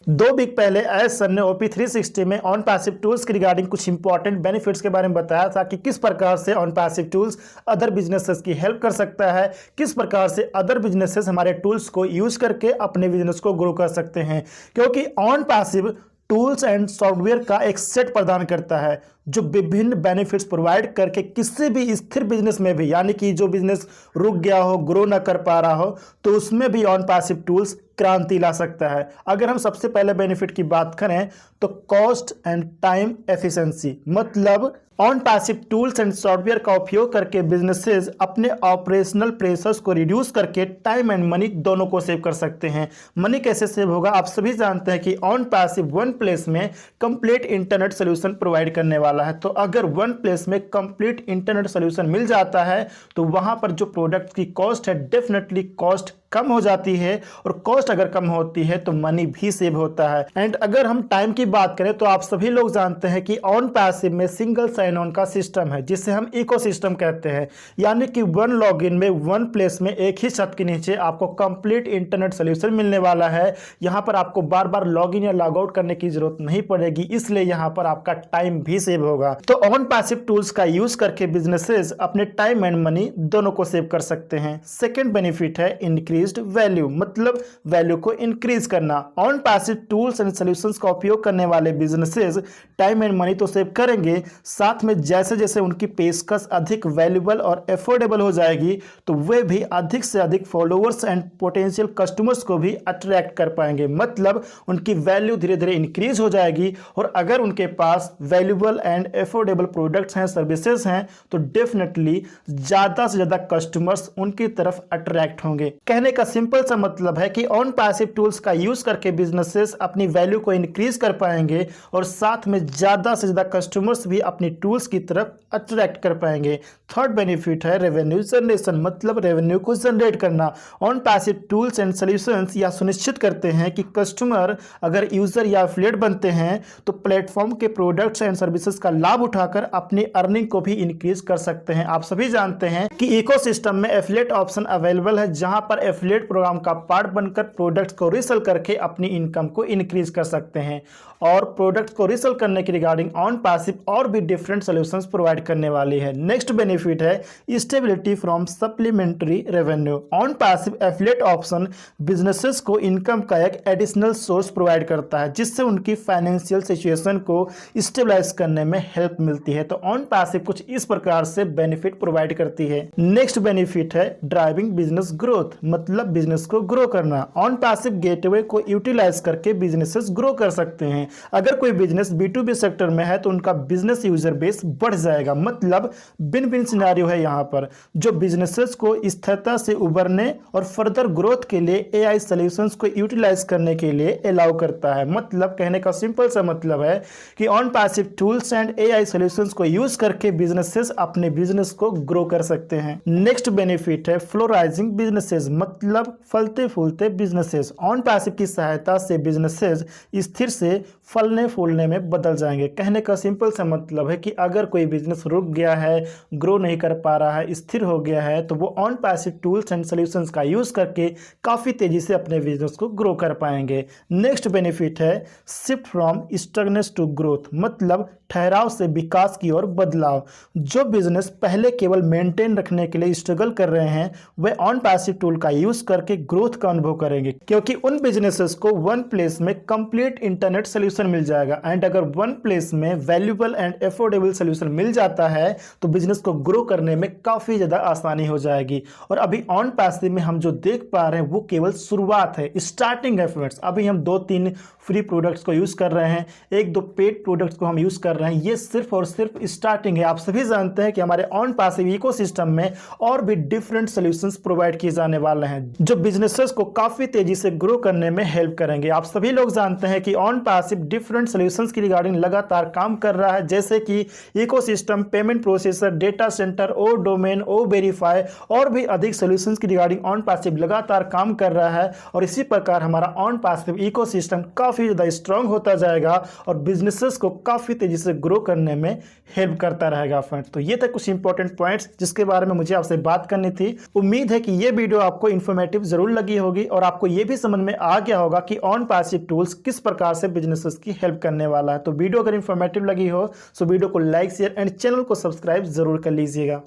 2 week पहले S sir ने OP 360 में ऑन पैसिव टूल्स के रिगार्डिंग कुछ इंपॉर्टेंट बेनिफिट्स के बारे में बताया था कि किस प्रकार से on passive tools other businesses की हेल्प कर सकता है, किस प्रकार से अदर बिजनेसेस हमारे टूल्स को यूज करके अपने बिजनेस को ग्रो कर सकते हैं। क्योंकि on passive tools and software का एक सेट प्रदान करता है जो विभिन्न बेनिफिट्स प्रोवाइड करके किसी भी स्थिर बिजनेस में भी, यानी कि जो बिजनेस रुक गया हो, ग्रो ना कर पा रहा हो, तो उसमें भी ऑन पैसिव टूल्स क्रांति ला सकता है। अगर हम सबसे पहले बेनिफिट की बात करें तो कॉस्ट एंड टाइम एफिशिएंसी, मतलब on passive tools and software का उपयोग करके बिजनेसेस अपने ऑपरेशनल प्रेशर्स को रिड्यूस करके टाइम एंड मनी दोनों को सेव कर सकते हैं। मनी कैसे सेव होगा? आप सभी जानते हैं कि ऑन पैसिव वन प्लेस में कंप्लीट इंटरनेट सोल्यूशन प्रोवाइड करने वाला है। तो अगर वन प्लेस में कंप्लीट इंटरनेट सोल्यूशन मिल जाता है तो वहां पर जो प्रोडक्ट की कॉस्ट है, डेफिनेटली कॉस्ट कम हो जाती है, और कॉस्ट अगर कम होती है तो मनी भी सेव होता है। एंड अगर हम टाइम की बात करें तो आप सभी लोग जानते हैं कि ऑन पैसिव में सिंगल साइन ऑन का सिस्टम है जिसे हम इकोसिस्टम कहते हैं, यानी कि वन लॉगिन में वन प्लेस में एक ही छत के नीचे आपको कंप्लीट इंटरनेट सोल्यूशन मिलने वाला है। यहां पर आपको बार बार लॉगिन या लॉग आउट करने की जरूरत नहीं पड़ेगी, इसलिए यहां पर आपका टाइम भी सेव होगा। तो ऑन पैसिव टूल्स का यूज करके बिजनेसेस अपने टाइम एंड मनी दोनों को सेव कर सकते हैं। सेकेंड बेनिफिट है इंक्रीज्ड वैल्यू, मतलब वैल्यू को इंक्रीज करना। On passive tools and solutions का उपयोग करने वाले बिजनेसेस टाइम एंड मनी तो सेव करेंगे, साथ में जैसे जैसे उनकी पेशकश अधिक वैल्यूएबल और एफोर्डेबल हो जाएगी तो वे भी अधिक से अधिक फॉलोअर्स एंड पोटेंशियल कस्टमर्स को भी अट्रैक्ट कर पाएंगे, मतलब उनकी वैल्यू धीरे धीरे इंक्रीज हो जाएगी। और अगर उनके पास वैल्यूएबल एंड एफोर्डेबल प्रोडक्ट्स हैं, सर्विसेज हैं, तो डेफिनेटली ज्यादा से ज्यादा कस्टमर्स उनकी तरफ अट्रैक्ट होंगे। कहने का सिंपल सा मतलब है कि ऑन पैसिव टूल्स का यूज करके बिजनेसेस अपनी वैल्यू को इंक्रीज कर पाएंगे और साथ में ज्यादा से ज्यादा कस्टमर्स भी अपनी टूल्स की तरफ अट्रैक्ट कर पाएंगे। थर्ड बेनिफिट है रेवेन्यू जनरेशन, मतलब रेवेन्यू को जनरेट करना। On passive tools and solutions यह सुनिश्चित करते हैं कि कस्टमर अगर यूजर या एफिलिएट बनते हैं तो प्लेटफॉर्म के प्रोडक्ट्स एंड सर्विसेज का लाभ उठाकर अपनी अर्निंग को भी इंक्रीज कर सकते हैं। आप सभी जानते हैं कि इकोसिस्टम में एफिलिएट ऑप्शन अवेलेबल है, जहां पर एफिलिएट प्रोग्राम का पार्ट बनकर प्रोडक्ट्स को रीसेल करके अपनी इनकम को इंक्रीज कर सकते हैं। और प्रोडक्ट्स को रीसेल करने की रिगार्डिंग ऑन पैसिव और भी डिफरेंट सॉल्यूशंस प्रोवाइड करने वाली है। नेक्स्ट बेनिफिट है stability from supplementary revenue. On passive affiliate option businesses को इनकम का एक एडिशनल सोर्स प्रोवाइड करता है जिससे उनकी फाइनेंशियल सिचुएशन को स्टेबलाइज करने में हेल्प मिलती है। तो ऑन पैसिव कुछ इस प्रकार से बेनिफिट प्रोवाइड करती है। नेक्स्ट बेनिफिट है ड्राइविंग बिजनेस ग्रोथ, मतलब बिजनेस को ग्रो करना। ऑन पैसिव गेटवे को यूटिलाइज करके बिजनेसेस ग्रो कर सकते हैं। अगर कोई बिजनेस B2B सेक्टर में है तो उनका बिजनेस यूजर बेस बढ़ जाएगा, मतलब बिन बिन सिनेरियो है यहाँ पर, जो बिजनेसेस को स्थिरता से उबरने और फर्दर ग्रोथ के लिए AI सॉल्यूशंस को यूटिलाइज करने के लिए अलाउ करता है। मतलब कहने का सिंपल सा मतलब है कि on passive tools and AI solutions को यूज करके बिजनेसेस अपने बिजनेस को ग्रो कर सकते हैं। नेक्स्ट बेनिफिट है फ्लोराइजिंग बिजनेसेस, मतलब फलते फूलते बिजनेसेस। ऑन पैसिव की सहायता से बिजनेसेस स्थिर से फलने फूलने में बदल जाएंगे। कहने का सिंपल सा मतलब है कि अगर कोई बिजनेस रुक गया है, ग्रो नहीं कर पा रहा है, स्थिर हो गया है, तो वो on passive tools and solutions का यूज करके काफी तेजी से अपने बिजनेस को ग्रो कर पाएंगे। नेक्स्ट बेनिफिट है शिफ्ट फ्रॉम स्टैग्नेंस टू ग्रोथ, मतलब ठहराव से विकास की ओर बदलाव। जो बिजनेस पहले केवल मेंटेन रखने के लिए स्ट्रगल कर रहे हैं वे ऑन पैसिव टूल का यूज करके ग्रोथ का अनुभव करेंगे, क्योंकि उन बिजनेसेस को वन प्लेस में कंप्लीट इंटरनेट सोल्यूशन मिल जाएगा। एंड अगर वन प्लेस में वैल्यूएबल एंड एफोर्डेबल सोल्यूशन मिल जाता है तो बिजनेस को ग्रो करने में काफी ज्यादा आसानी हो जाएगी। और अभी ऑन पैसिव में हम जो देख पा रहे हैं वो केवल शुरुआत है, स्टार्टिंग एफर्ट्स। अभी हम 2-3 फ्री प्रोडक्ट्स को यूज कर रहे हैं, 1-2 पेड प्रोडक्ट्स को हम यूज कर रहे हैं। ये सिर्फ और सिर्फ स्टार्टिंग है। आप सभी जानते हैं कि हमारे ऑन पैसिव इकोसिस्टम में और भी डिफरेंट सॉल्यूशंस प्रोवाइड किए जाने वाले हैं जो बिजनेसेस को काफी तेजी से ग्रो करने में हेल्प करेंगे। आप सभी लोग जानते हैं कि ऑन पैसिव डिफरेंट सॉल्यूशंस की रिगार्डिंग लगातार काम कर रहा है, जैसे कि ecosystem, payment processor, data center, ओ डोमेन, ओ वेरीफाई और भी अधिक सॉल्यूशंस की रिगार्डिंग ऑन पैसिव लगातार काम कर रहा है। और इसी प्रकार हमारा ऑन पैसिव इकोसिस्टम काफी ज्यादा स्ट्रांग होता जाएगा और बिजनेसेस को काफी तेजी बिजनेस ग्रो करने में हेल्प करता रहेगा फ्रेंड्स। तो ये थे कुछ इंपॉर्टेंट पॉइंट्स जिसके बारे में मुझे आपसे बात करनी थी। उम्मीद है कि ये वीडियो आपको इन्फॉर्मेटिव जरूर लगी होगी और आपको ये भी समझ में आ गया होगा कि ऑन पैसिव टूल्स किस प्रकार से बिजनेसेस की हेल्प करने वाला है। तो वीडियो अगर इन्फॉर्मेटिव लगी हो तो वीडियो को लाइक शेयर एंड चैनल को सब्सक्राइब जरूर कर लीजिएगा।